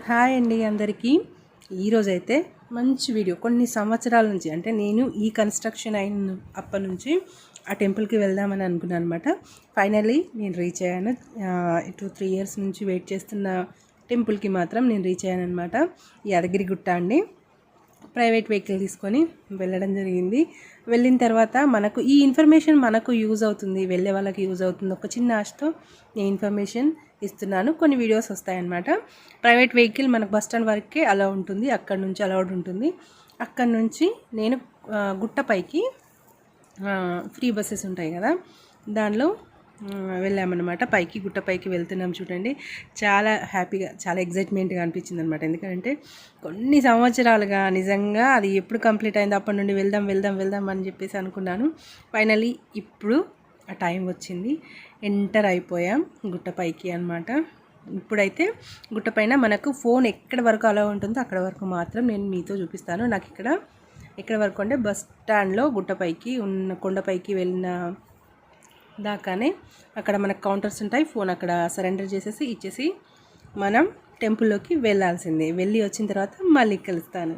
Hi అండి అందరికీ. ఈరోజైతే మంచి వీడియో. కొన్ని సంవత్సరాల నుంచి అంటే నేను ఈ కన్స్ట్రక్షన్ అయిన అప్పటి నుంచి ఆ టెంపుల్కి వెళ్దామని అనుకున్నాను అనమాట. ఫైనల్లీ నేను రీచ్ అయ్యాను. 2-3 ఇయర్స్ నుంచి వెయిట్ చేస్తున్న టెంపుల్కి మాత్రం నేను రీచ్ అయ్యాను అనమాట. యాదగిరిగుట్ట అండి. ప్రైవేట్ వెహికల్ తీసుకొని వెళ్ళడం జరిగింది. వెళ్ళిన తర్వాత మనకు ఈ ఇన్ఫర్మేషన్ మనకు యూజ్ అవుతుంది, వెళ్ళే వాళ్ళకి యూజ్ అవుతుంది. ఒక చిన్న ఆశతో నేను ఇన్ఫర్మేషన్ ఇస్తున్నాను. కొన్ని వీడియోస్ వస్తాయన్నమాట. ప్రైవేట్ వెహికల్ మనకు బస్ స్టాండ్ వరకే అలా ఉంటుంది, అక్కడ నుంచి అలౌడ్ ఉంటుంది. అక్కడ నుంచి నేను గుట్టపైకి ఫ్రీ బస్సెస్ ఉంటాయి కదా, దానిలో వెళ్ళామన్నమాట. గుట్టపైకి వెళ్తున్నాం. చూడండి, చాలా హ్యాపీగా, చాలా ఎగ్జైట్మెంట్గా అనిపించింది అనమాట. ఎందుకంటే కొన్ని సంవత్సరాలుగా నిజంగా అది ఎప్పుడు కంప్లీట్ అయిందో అప్పటి నుండి వెళ్దాం అని చెప్పేసి అనుకున్నాను. ఫైనలీ ఇప్పుడు ఆ టైం వచ్చింది. ఎంటర్ అయిపోయాం గుట్టపైకి అనమాట. ఇప్పుడైతే గుట్టపైన మనకు ఫోన్ ఎక్కడ వరకు అలా ఉంటుందో అక్కడ వరకు మాత్రం నేను మీతో చూపిస్తాను. నాకు ఎక్కడ వరకు అంటే బస్ స్టాండ్లో గుట్టపైకి ఉన్న కొండపైకి వెళ్ళిన దాకానే అక్కడ మనకు కౌంటర్స్ ఉంటాయి. ఫోన్ అక్కడ సరెండర్ ఇచ్చేసి మనం టెంపుల్లోకి వెళ్ళాల్సిందే. వెళ్ళి వచ్చిన తర్వాత మళ్ళీ కలుస్తాను.